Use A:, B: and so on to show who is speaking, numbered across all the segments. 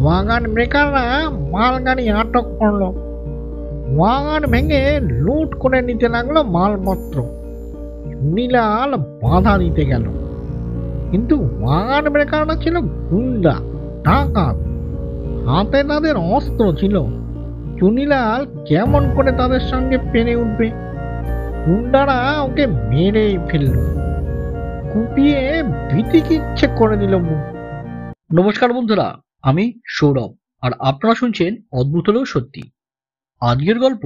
A: Wagon ব্রেকাররা মালগাড়ি আটক করলো। Wagon ভেঙে লুট করে নিতে লাগলো মালপত্র। চুনিলাল বাধা দিতে গেল, কিন্তু ওয়াগন ব্রেকাররা ছিল গুন্ডা, ডাকাত, হাতে তাদের অস্ত্র ছিল। চুনিলাল কেমন করে তাদের সঙ্গে পেরে উঠবে? গুন্ডারা ওকে মেরেই ফেলল, কুপিয়ে বিতিকিচ্ছে করে দিল মুখ।
B: নমস্কার বন্ধুরা, আমি সৌরভ, আর আপনারা শুনছেন অদ্ভুত হলেও সত্যি। আজকের গল্প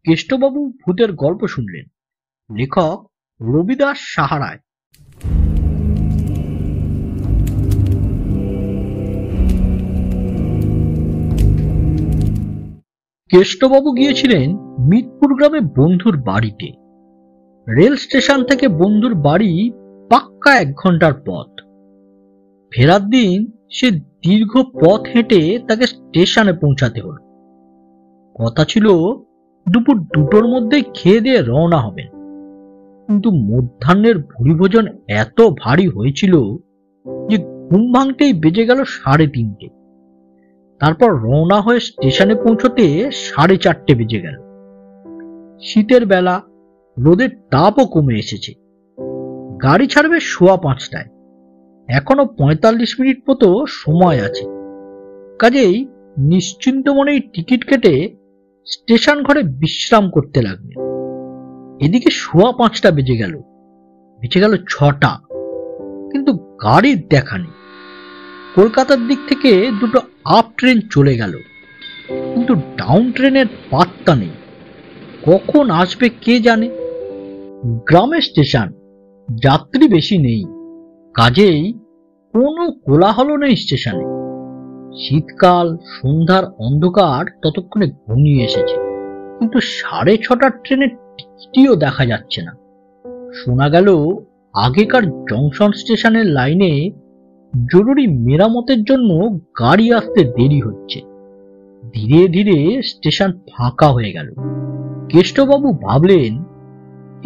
B: কেষ্টবাবু ভূতের গল্প শুনলেন। লেখক রবিদাস সাহারায়। কেষ্টবাবু গিয়েছিলেন মিতপুর গ্রামে বন্ধুর বাড়িতে। রেল স্টেশন থেকে বন্ধুর বাড়ি পাক্কা 1 ঘন্টার পথ। ফেরার দিন সে দীর্ঘ পথ হেঁটে তাকে স্টেশনে পৌঁছাতে হলো। কথা ছিল দুপুর 2টোর মধ্যে খেয়ে দিয়ে রওনা হবেন, কিন্তু মধ্যাহ্নের ভুরিভোজন এত ভারী হয়েছিল যে ঘুম ভাঙতেই বেজে গেল 3:30। তারপর রওনা হয়ে স্টেশনে পৌঁছতে 4:30 বেজে গেল। শীতের বেলা, রোদের তাপও কমে এসেছে। গাড়ি ছাড়বে 5:15। এখনো 45 মিনিট মতো সময় আছে। কাজেই নিশ্চিন্ত মনেই টিকিট কেটে স্টেশন ঘরে বিশ্রাম করতে লাগলেন। এদিকে 5:15 বেজে গেল, 6টা, কিন্তু গাড়ির দেখা নেই। কলকাতার দিক থেকে 2টো আপ ট্রেন চলে গেল, কিন্তু ডাউন ট্রেনের পাত্তা নেই। কখন আসবে কে জানে। গ্রামের স্টেশন, যাত্রী বেশি নেই, কাজেই কোনো কোলাহল নেই স্টেশনে। শীতকাল, সন্ধ্যার অন্ধকার ততক্ষণে ঘনিয়ে এসেছে, কিন্তু 6:30টার ট্রেনের টিকিটিও দেখা যাচ্ছে না। শোনা গেল আগেকার জংশন স্টেশনের লাইনে জরুরি মেরামতের জন্য গাড়ি আসতে দেরি হচ্ছে। ধীরে ধীরে স্টেশন ফাঁকা হয়ে গেল। কেষ্টবাবু ভাবলেন,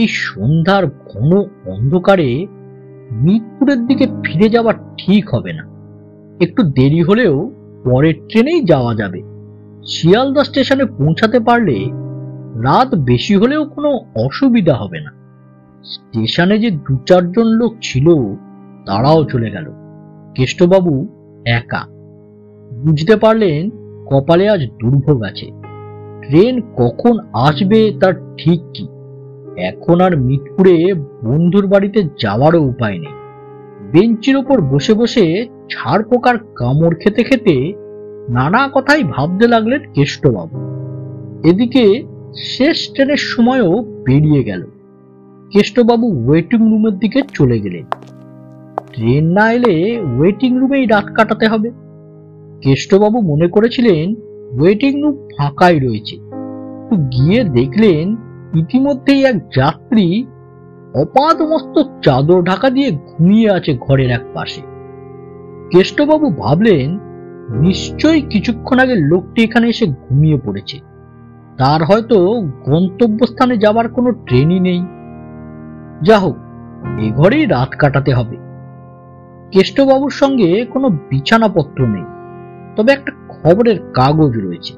B: এই সন্ধ্যার ঘন অন্ধকারে মিতপুরের দিকে ফিরে যাওয়া ঠিক হবে না। একটু দেরি হলেও পরের ট্রেনেই যাওয়া যাবে। শিয়ালদা স্টেশনে পৌঁছাতে পারলে রাত বেশি হলেও কোনো অসুবিধা হবে না। স্টেশনে যে 2-4 জন লোক ছিল তারাও চলে গেল। কেষ্টবাবু একা। বুঝতে পারলেন কপালে আজ দুর্ভোগ আছে। ট্রেন কখন আসবে তার ঠিক কি। এখন আর মিতপুরে বন্ধুর বাড়িতে যাওয়ারও উপায় নেই। বেঞ্চির ওপর বসে বসে ছাড় পোকার কামড় খেতে খেতে নানা কথাই ভাবতে লাগলেন কেষ্টবাবু। এদিকে শেষ ট্রেনের সময়ও পেরিয়ে গেল। কেষ্টবাবু ওয়েটিং রুমের দিকে চলে গেলেন। ট্রেন না এলে ওয়েটিং রুমেই রাত কাটাতে হবে। কেষ্টবাবু মনে করেছিলেন ওয়েটিং রুম ফাঁকাই রয়েছে। গিয়ে দেখলেন ইতিমধ্যেই এক যাত্রী অপাদমস্তক চাদর ঢাকা দিয়ে ঘুমিয়ে আছে ঘরের এক পাশে। কেষ্টবাবু ভাবলেন, নিশ্চয়ই কিছুক্ষণ আগে লোকটি এখানে এসে ঘুমিয়ে পড়েছে। তার হয়তো গন্তব্যস্থানে যাবার কোনো ট্রেনই নেই। যা হোক, এ ঘরেই রাত কাটাতে হবে। কেষ্টবাবুর সঙ্গে কোনো বিছানাপত্র নেই, তবে একটা খবরের কাগজ রয়েছে।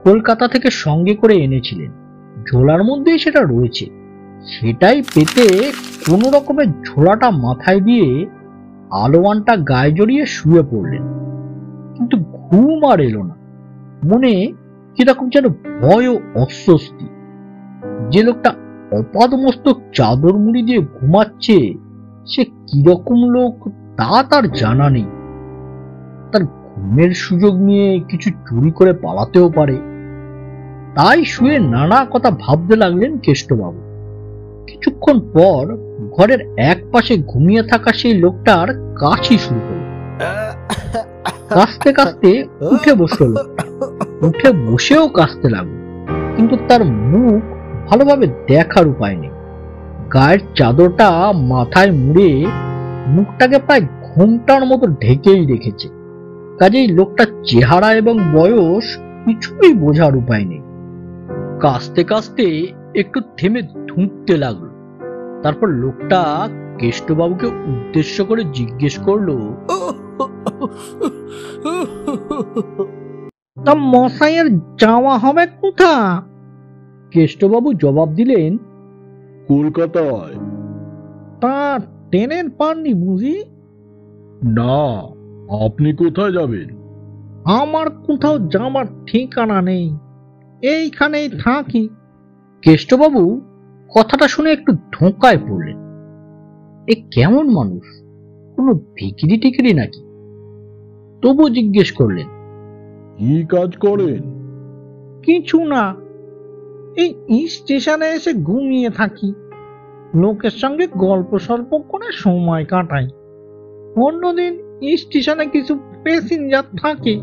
B: কলকাতা থেকে সঙ্গে করে এনেছিলেন, ঝোলার মধ্যেই সেটা রয়েছে। সেটাই পেতে কোনো রকমের ঝোলাটা মাথায় দিয়ে আলোয়ানটা গায়ে জড়িয়ে শুয়ে পড়লেন। কিন্তু ঘুম আর এলো না। মনে কিরকম যেন ভয় ও অস্বস্তি। যে লোকটা অপাদমস্তক চাদর মুড়ি দিয়ে ঘুমাচ্ছে সে কিরকম লোক তা তার জানা নেই। তার ঘুমের সুযোগ নিয়ে কিছু চুরি করে পালাতেও পারে। তাই শুয়ে নানা কথা ভাবতে লাগলেন কেষ্টবাবু। কিছুক্ষণ পর ঘরের এক পাশে ঘুমিয়ে থাকা সেই লোকটার কাশি শুরু হলো। কাশতে কাশতে উঠে বসল। উঠে বসেও কাশতে লাগলো, কিন্তু তার মুখ ভালোভাবে দেখার উপায় নেই। গায়ের চাদরটা মাথায় মুড়ে মুখটাকে প্রায় ঘোমটার মতো ঢেকেই রেখেছে। কাজেই লোকটার চেহারা এবং বয়স কিছুই বোঝার উপায় নেই। কাশতে কাশতে একটু থেমে ধুঁকতে লাগলো। তারপর লোকটা কেষ্টবাবুকে উদ্দেশ্য করে জিজ্ঞেস করলো,
A: তা মশাইয়ের যাওয়া হবে কোথা?
B: কেষ্টবাবু জবাব দিলেন,
C: কলকাতায়।
A: তা ট্রেনের পাননি বুঝি?
C: না, আপনি কোথায় যাবেন?
A: আমার কোথাও যাবার ঠিকানা নেই, এইখানেই থাকি।
B: কেষ্টবাবু কথাটা শুনে একটু ধোঁকায় পড়লেন। এ কেমন মানুষ, কোনো ভিকিরি টিকিরি নাকি? তবু জিজ্ঞেস করলেন,
C: কি কাজ করেন?
A: কিছু না, এই স্টেশনে এসে ঘুমিয়ে থাকি, লোকের সঙ্গে গল্প সল্প করে সময় কাটাই। অন্যদিন স্টেশনে কিছু প্যাসেঞ্জার থাকে,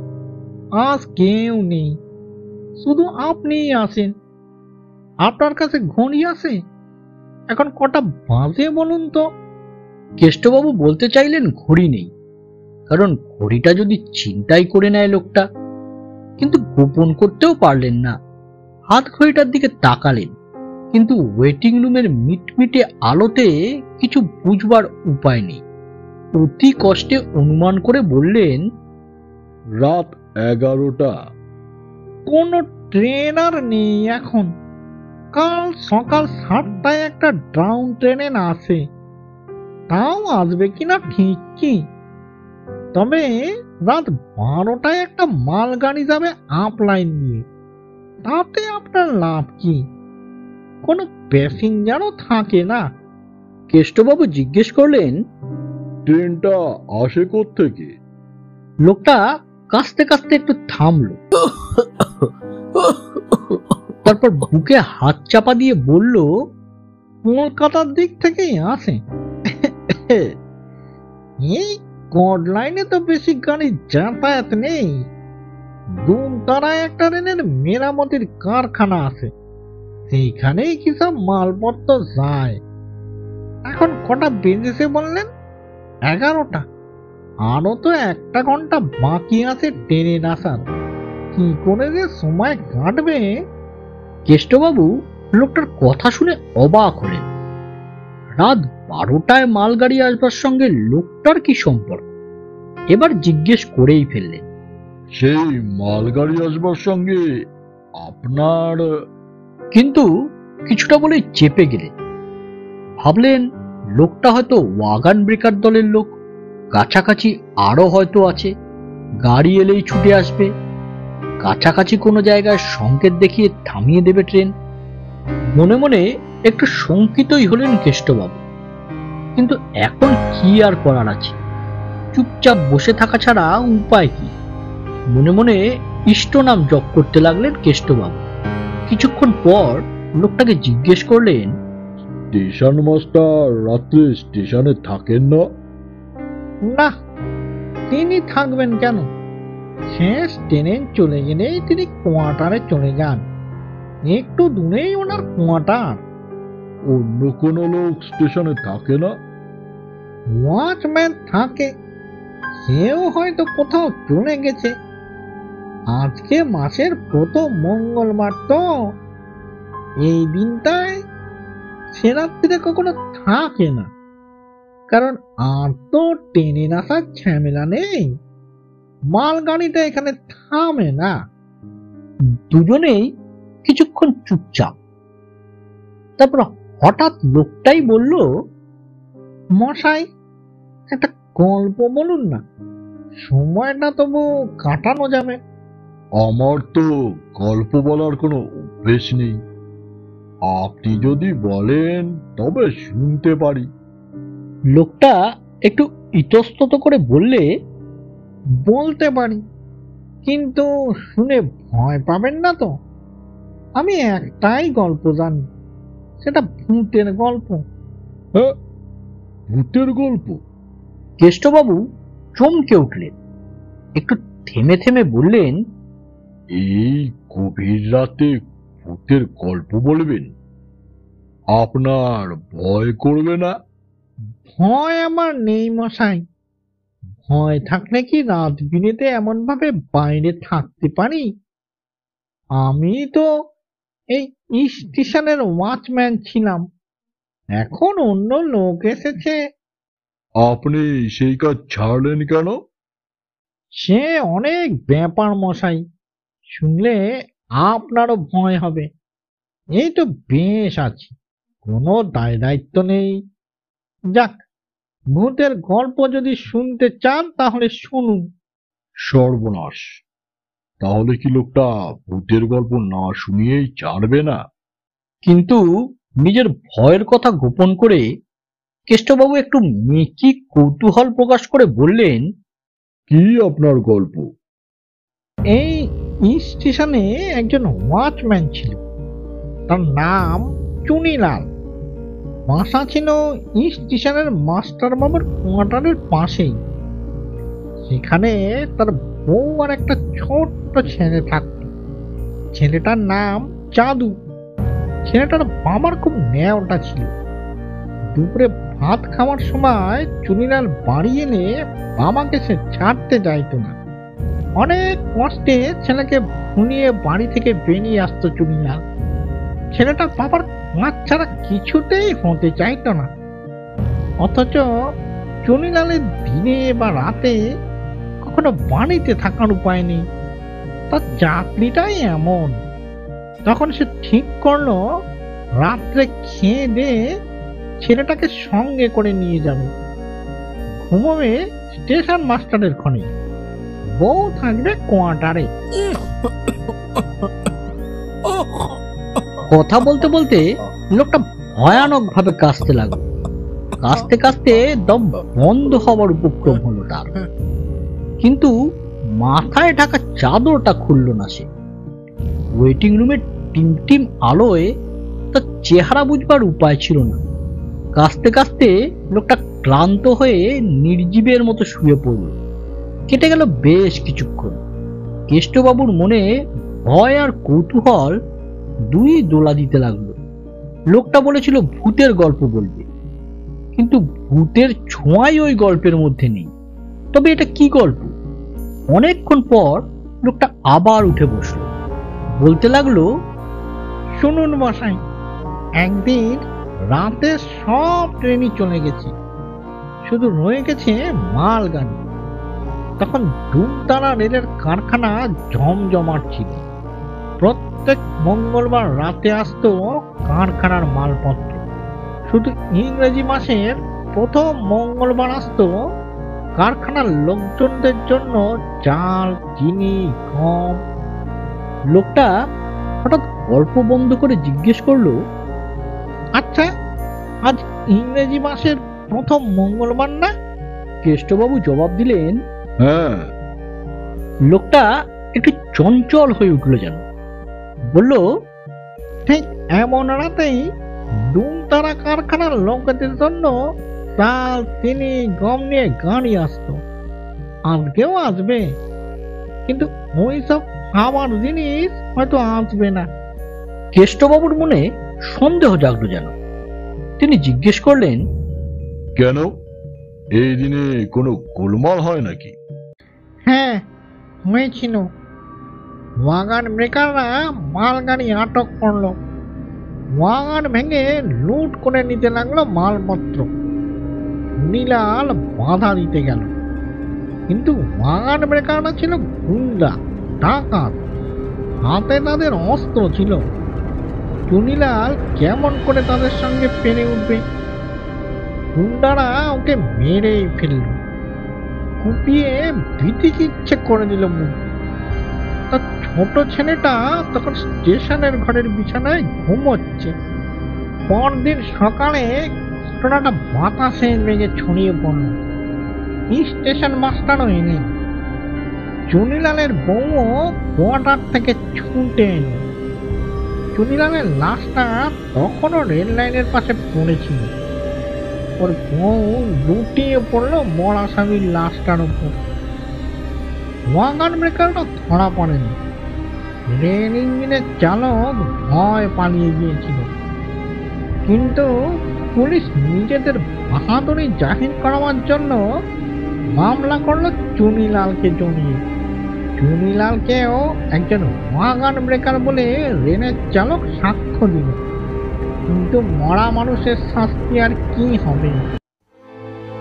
A: আজ কেউ নেই, শুধু আপনিই আছেন। আপনার কাছে ঘড়ি আছে? এখন কটা বাজে বলুন তো?
B: কেষ্টবাবু বলতে চাইলেন ঘড়ি নেই, কারণ ঘড়িটা যদি ছিনতাই করে নেয় লোকটা। কিন্তু গোপন করতেও পারলেন না। হাত ঘড়িটার দিকে তাকালেন, কিন্তু ওয়েটিং রুমের মিটমিটে আলোতে কিছু বুঝবার উপায় নেই। অতি কষ্টে অনুমান করে বললেন,
C: রাত 11টা।
A: কোনো ট্রেন আর নেই এখন। কাল সকাল 7টায় একটা ডাউন ট্রেনে আসে, তাও আসবে কিনা ঠিক কি। তবে রাত 12টায় একটা মালগাড়ি যাবে আপ লাইন দিয়ে, তাতে আপনার লাভ কি? কোনো প্যাসেঞ্জারও থাকে না।
B: কেষ্টবাবু জিজ্ঞেস করলেন,
C: ট্রেনটা আসে কোত্থেকে?
B: লোকটা কাঁচতে কাঁচতে একটু থামলো, তারপর বুকে হাত চাপা দিয়ে বলল,
A: কলকাতার দিক থেকেই আসে। এই কড লাইনে তো বেশি গাড়ি যাতায়াত নেই। দুমতারায় একটা ট্রেনের মেরামতির কারখানা আছে, সেইখানেই কি সব মালপত্র যায়। এখন কটা বেজেছে বললেন? 11টা। আরো তো 1 ঘন্টা বাকি আছে ট্রেনের আসার। কি করে যে সময় কাটবে।
B: কেষ্টবাবু লোকটার কথা শুনে অবাক হলেন। রাত 12টায় মালগাড়ি আসবার সঙ্গে লোকটার কি সম্পর্ক? এবার জিজ্ঞেস করেই ফেললেন,
C: সেই মালগাড়ি আসবার সঙ্গে আপনার?
B: কিন্তু কিছুটা বলেই চেপে গেলেন। ভাবলেন লোকটা হয়তো ওয়াগান ব্রেকার দলের লোক, কাছাকাছি আরো হয়তো আছে, গাড়ি এলেই ছুটে আসবে, কাছাকাছি কোনো জায়গায় সংকেত দেখিয়ে থামিয়ে দেবে ট্রেন। মনে মনে একটু শঙ্কিতই হলেন কেষ্টবাবু। কিন্তু এখন কি আর করার আছে, চুপচাপ বসে থাকা ছাড়া উপায় কি? মনে মনে ইষ্ট নাম জপ করতে লাগলেন কেষ্টবাবু। কিছুক্ষণ পর লোকটাকে জিজ্ঞেস করলেন,
C: স্টেশন মাস্টার রাত্রে স্টেশনে থাকেন না?
A: না, তিনি থাকবেন কেন? শেষ ট্রেনে চলে গেলেই তিনি কোয়ার্টারে চলে যান। একটু দূরেই ওনার কোয়ার্টার।
C: অন্য কোনো লোক স্টেশনে থাকে না?
A: ওয়াচম্যান থাকে, সেও হয়তো কোথাও চলে গেছে। আজকে মাসের প্রথম মঙ্গলবার তো, এই দিনটায় সে রাত্রিরে কখনো থাকে না, কারণ আর তো ট্রেনের আসার ঝামেলা নেই। মালগাড়িটা এখানে থামে না।
B: দুজনেই কিছুক্ষণ চুপচাপ। তারপর হঠাৎ লোকটাই বলল,
A: মশাই, একটা গল্প বলুন না, সময়টা তবু কাটানো যাবে।
C: আমার তো গল্প বলার কোনো অভ্যেস নেই। আপনি যদি বলেন তবে শুনতে পারি।
B: লোকটা একটু ইতস্তত করে বললে,
A: বলতে পারি, কিন্তু শুনে ভয় পাবেন না তো? আমি একটাই গল্প জানি, সেটা ভূতের গল্প।
C: হ্যাঁ, ভূতের গল্প?
B: কেষ্টবাবু চমকে উঠলেন। একটু থেমে থেমে বললেন,
C: এই গভীর রাতে ভূতের গল্প বলবেন? আপনার ভয় করবে না?
A: ভয় আমার নেই মশাই। ভয় থাকলে কি রাত বিরেতে এমন ভাবে বাইরে থাকতে পারি? আমি তো এই স্টেশনের ওয়াচম্যান ছিলাম, এখন অন্য লোক এসেছে।
C: আপনি সেই কাজ ছাড়লেন কেন?
A: সে অনেক ব্যাপার মশাই, শুনলে আপনারও ভয় হবে। এই তো বেশ আছি, কোনো দায় দায়িত্ব নেই। যাক, ভূতের গল্প যদি শুনতে চান তাহলে শুনুন।
C: সর্বনাশ! তাহলে কি লোকটা ভূতের গল্প না শুনিয়েই ছাড়বে না?
B: কিন্তু নিজের ভয়ের কথা গোপন করে কেষ্টবাবু একটু মেকি কৌতূহল প্রকাশ করে বললেন,
C: কি আপনার গল্প?
A: এই স্টেশনে একজন ওয়াচম্যান ছিল, তার নাম চুনিলাল। বাসা ছিল স্টেশনের মাস্টার বাবুর কোয়ার্টারের পাশেই। সেখানে তার বউ আর একটা ছোট্ট ছেলে থাকত। ছেলেটার নাম চাঁদু। ছেলেটার বাবার খুব ন্যাওটা ছিল। দুপুরে ভাত খাওয়ার সময় চুনিলাল বাড়ি এলে বাবাকে সে ছাড়তে চাইতো না। অনেক কষ্টে ছেলেকে ভুলিয়ে বাড়ি থেকে বেরিয়ে আসতো চুনিলাল। ছেলেটার বাবার কাজ ছাড়া কিছুতেই হতে চাইতো না। অথচ চুনিলালের দিনে বা রাতে কখনো বাড়িতে থাকার উপায় নেই, তার চাকরিটাই এমন। তখন সে ঠিক করলো রাত্রে খেয়ে দিয়ে ছেলেটাকে সঙ্গে করে নিয়ে যাবে। ঘুমোবে স্টেশন মাস্টারের খনে, বউ থাকবে কোয়ার্টারে।
B: কথা বলতে বলতে লোকটা ভয়ানক ভাবে কাশতে লাগলো। কাশতে কাশতে দম বন্ধ হওয়ার উপক্রম হলো তার। কিন্তু মাথায় ঢাকা চাদরটা খুলল না সে। ওয়েটিং রুমের টিমটিম আলোয় তার চেহারা বুঝবার উপায় ছিল না। কাশতে কাশতে লোকটা ক্লান্ত হয়ে নির্জীবের মতো শুয়ে পড়ল। কেটে গেল বেশ কিছুক্ষণ। কেষ্টবাবুর মনে ভয় আর কৌতূহল দুই দোলা দিতে লাগলো। লোকটা বলেছিল ভূতের গল্প বলবে, কিন্তু ভূতের ছোঁয়াই ওই গল্পের মধ্যে নেই। তবে এটা কি গল্প? অনেকক্ষণ পর লোকটা আবার উঠে বসলো, বলতে লাগলো,
A: শুনুন মশাই, একদিন রাতে সব ট্রেনই চলে গেছে, শুধু রয়ে গেছে মাল গাড়ি। তখন ধূমতারা রেলের কারখানা জমজমাট ছিল। প্রত্যেক মঙ্গলবার রাতে আসতো কারখানার মালপত্র। শুধু ইংরেজি মাসের প্রথম মঙ্গলবার আসতো কারখানার লোকজনদের জন্য চাল, চিনি, গম।
B: লোকটা হঠাৎ গল্প বন্ধ করে জিজ্ঞেস করলো,
A: আচ্ছা, আজ ইংরেজি মাসের প্রথম মঙ্গলবার না?
B: কেষ্টবাবু জবাব দিলেন,
C: হ্যাঁ।
B: লোকটা একটু চঞ্চল হয়ে উঠল যেন। বলল,
A: ঠিক এমন রাতেই ধূমতারা কারখানার লোকদের জন্য চাল, চিনি, গম নিয়ে গাড়ি আসতো। আজকেও আসবে, কিন্তু ওই সব খাবার জিনিস হয়তো আসবে না।
B: কেষ্টবাবুর মনে সন্দেহ জাগলো যেন। তিনি জিজ্ঞেস করলেন,
C: কেন? এই দিনে কোনো গোলমাল হয় নাকি?
A: হ্যাঁ, হয়েছিল। ওয়াগন ব্রেকাররা মালগাড়ি আটক করলো। ওয়াগন ভেঙে লুট করে নিতে লাগলো মালপত্র। নীলাল বাধা দিতে গেল, কিন্তু ওয়াগন ব্রেকাররা ছিল গুন্ডা, ডাকাত। হাতে তাদের অস্ত্র ছিল। চুনিলাল কেমন করে তাদের সঙ্গে পেরে উঠবে? গুন্ডারা ওকে মেরেই ফেলল, কুপিয়ে ভীতিকিচ্ছে করে দিল মুখ। তার ছোট ছেলেটা তখন স্টেশনের ঘরের বিছানায় ঘুমোচ্ছে। পরদিন সকালে ঘটনাটা বাতাসের বেগে ছড়িয়ে পড়ল। স্টেশন মাস্টারও এলেন। চুনিলালের বউও কোয়ার্টার থেকে ছুটে এলো। চুনিলালের লাশটা তখনও রেল লাইনের পাশে পড়েছিল। ওর বউ লুটিয়ে পড়লো মরা স্বামীর লাশটার উপর। ওয়াগন ব্রেকারটা ধরা পড়েনি। রেল ইঞ্জিনের চালক ভয় পালিয়ে গিয়েছিল। কিন্তু পুলিশ নিজেদের বাহাদুরি জাহির করার জন্য মামলা করলো চুনিলালকে জড়িয়ে। চুনিলালকেও একজন ওয়াগন ব্রেকার বলে রেলের চালক সাক্ষ্য দিল। কিন্তু মরা মানুষের শাস্তি আর কি হবে?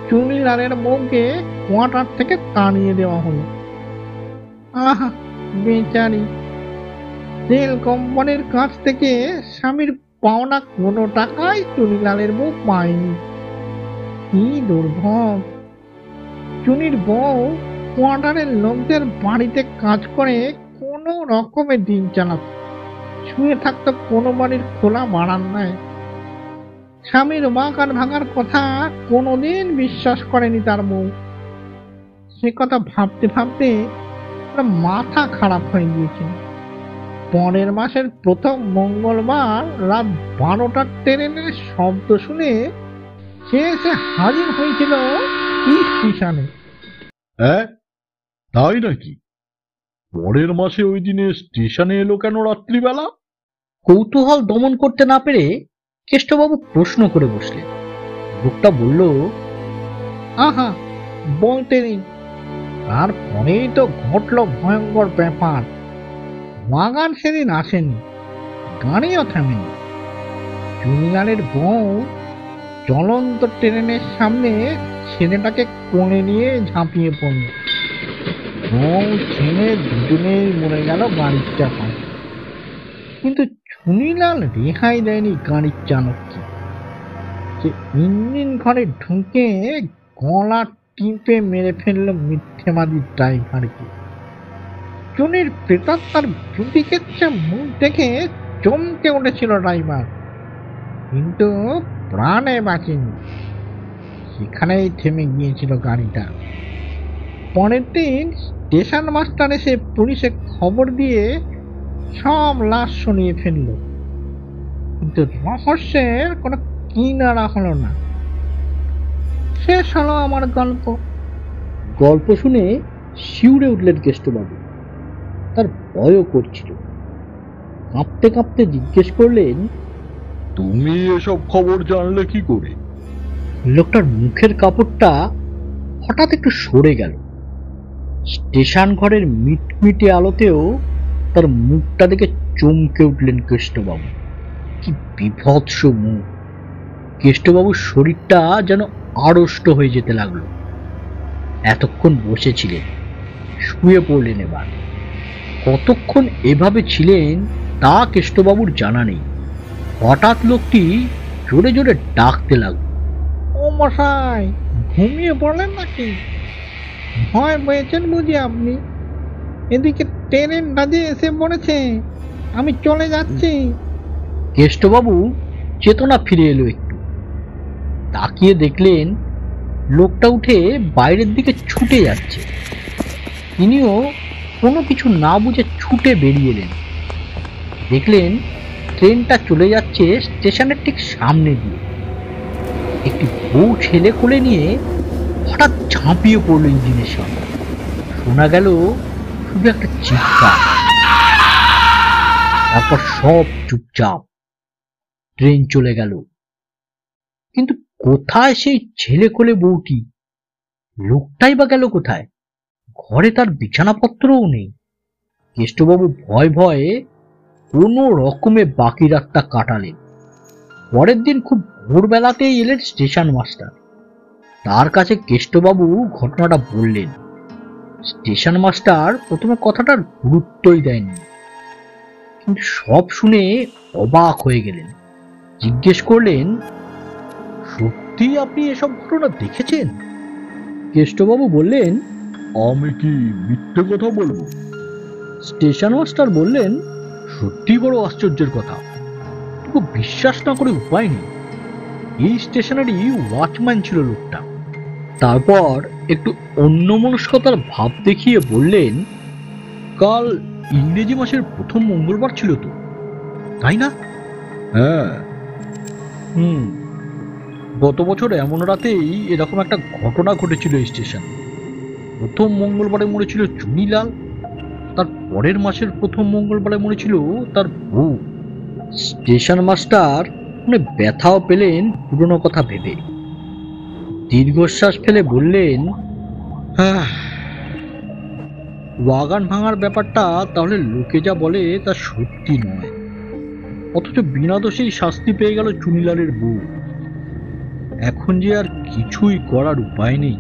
A: চুনিলালের বউকে কোয়ার্টার থেকে তাড়িয়ে দেওয়া হলো। আহা, বেচারি তেল কোম্পানির কাছ থেকে স্বামীর পাওনা কোনো টাকাই চুনিলালের বউ পায়নি। কি দুর্ভোগ! চুনির বউ কোয়ার্টারের লোকদের বাড়িতে কাজ করে কোনো রকমে দিন চালাত। শুয়ে থাকতো কোনো বাড়ির খোলা বারান্দায়। স্বামীর বাগান ভাঙার কথা কোনোদিন বিশ্বাস করেনি তার বউ। সে কথা ভাবতে ভাবতে ওর মাথা খারাপ হয়ে গিয়েছিল। পরের মাসের প্রথম মঙ্গলবার রাত 12টার ট্রেনের শব্দ শুনে সে এসে হাজির হয়েছিল স্টেশনে।
C: হ্যাঁ, তাই নাকি? পরের মাসে ওই দিনে স্টেশনে এলো কেন রাত্রিবেলা?
B: কৌতূহল দমন করতে না পেরে কেষ্টবাবু প্রশ্ন করে বসলেন। লোকটা বলল,
A: আহা, বলতে দিন। তারপরেই তো ঘটলো ভয়ঙ্কর ব্যাপার। বাগান সেদিন আসেনি, গাড়িও থামেনি। চুনিলালের বউ চলন্ত ট্রেনের সামনে ছেলেটাকে কোলে নিয়ে ঝাঁপিয়ে পড়ল। বউ ছেলে দুজনেই মরে গেল গাড়ির চাপায়। কিন্তু চুনিলাল রেহাই দেয়নি গাড়ির চালককে। সে ইঞ্জিন ঘরে ঢুকে গলা টিপে মেরে ফেললো মিথ্যেবাদী ড্রাইভারকে। চুনির প্রেতাত্মার বুদ্ধিকেচ্ছা মুখ দেখে চমকে উঠেছিল ড্রাইভার, কিন্তু প্রাণে বাঁচেনি। সেখানেই থেমে গিয়েছিল গাড়িটা। পরের দিন স্টেশন মাস্টার এসে পুলিশে খবর দিয়ে সব লাশ শুনিয়ে ফেলল, কিন্তু রহস্যের কোনো কিনারা হলো না। শেষ হলো আমার গল্প।
B: গল্প শুনে শিউরে উঠলেন কেষ্টবাবু। তার ভয়ও করছিল। কাঁপতে কাঁপতে জিজ্ঞেস করলেন,
C: তুমি এসব খবর জানলে কি করে?
B: লোকটার মুখের কাপড়টা হঠাৎ একটু সরে গেল। স্টেশন ঘরের মিটমিটে আলোতেও তার মুখটা দেখে চমকে উঠলেন কেষ্টবাবু। কি বিভৎস মুখ! কেষ্টবাবুর শরীরটা যেন আড়ষ্ট হয়ে যেতে লাগলো। এতক্ষণ বসেছিলেন, শুয়ে পড়লেন। এবার কতক্ষণ এভাবে ছিলেন তা কেষ্টবাবুর জানা নেই। হঠাৎ লোকটি জোরে জোরে ডাকতে লাগলো,
A: ও মশাই, ঘুমিয়ে পড়লেন নাকি? ভয় পেয়েছেন বুঝি আপনি? এদিকে ট্রেনটা যে এসে পড়েছে, আমি চলে যাচ্ছি।
B: কেষ্টবাবু চেতনা ফিরে এলো। একটু তাকিয়ে দেখলেন লোকটা উঠে বাইরের দিকে ছুটে যাচ্ছে। তিনিও কোনো কিছু না বুঝে ছুটে বেরিয়ে এলেন। দেখলেন ট্রেনটা চলে যাচ্ছে স্টেশনের ঠিক সামনে দিয়ে। একটি বউ ছেলে কোলে নিয়ে হঠাৎ ঝাঁপিয়ে পড়ল ইঞ্জিনের সামনে। শোনা গেল শুধু একটা চিৎকার। তারপর সব চুপচাপ। ট্রেন চলে গেল। কিন্তু কোথায় সেই ছেলে কোলে বউটি? লোকটাই বা গেল কোথায়? ঘরে তার বিছানাপত্রও নেই। কেষ্টবাবু ভয় ভয়ে কোনো রকমে বাকি রাতটা কাটালেন। পরের দিন খুব ভোরবেলাতেই এলেন স্টেশন মাস্টার। তার কাছে কেষ্টবাবু ঘটনাটা বললেন। স্টেশন মাস্টার প্রথমে কথাটার গুরুত্বই দেয়নি, কিন্তু সব শুনে অবাক হয়ে গেলেন। জিজ্ঞেস করলেন, সত্যি আপনি এসব ঘটনা দেখেছেন? কেষ্টবাবু বললেন,
C: আমি কি মিথ্যে কথা বলবো?
B: স্টেশন মাস্টার বললেন, সত্যি বড় আশ্চর্যের কথা, তবু বিশ্বাস না করে উপায় নেই। এই স্টেশনেরই ওয়াচম্যান ছিল লোকটা। তারপর একটু অন্যমনস্কতার ভাব দেখিয়ে বললেন, কাল ইংরেজি মাসের প্রথম মঙ্গলবার ছিল তো, তাই না?
C: হ্যাঁ।
B: গত বছর এমন রাতেই এরকম একটা ঘটনা ঘটেছিল এই স্টেশনে। প্রথম মঙ্গলবারে মরেছিল চুনিলাল, তার পরের মাসের প্রথম মঙ্গলবারে মরেছিল তার বউ। স্টেশন মাস্টার মানে ব্যথাও পেলেন পুরনো কথা ভেবে। দীর্ঘশ্বাস ফেলে বললেন, বাগান ভাঙার ব্যাপারটা তাহলে লোকে যা বলে তা সত্যি নয়, অথচ বিনা দোষেই শাস্তি পেয়ে গেল চুনিলালের বউ। এখন যে আর কিছুই করার উপায় নেই।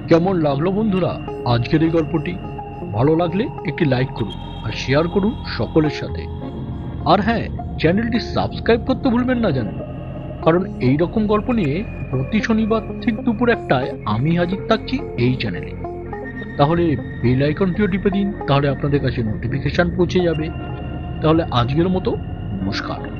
B: কেমন লাগলো বন্ধুরা আজকের এই গল্পটি? ভালো লাগলে একটি লাইক করুন আর শেয়ার করুন সকলের সাথে। আর হ্যাঁ, চ্যানেলটি সাবস্ক্রাইব করতে ভুলবেন না যেন, কারণ এই রকম গল্প নিয়ে প্রতি শনিবার ঠিক দুপুর 1টায় আমি হাজির থাকছি এই চ্যানেলে। তাহলে বেল আইকনটিও টিপে দিন, তাহলে আপনাদের কাছে নোটিফিকেশন পৌঁছে যাবে। তাহলে আজকের মতো নমস্কার।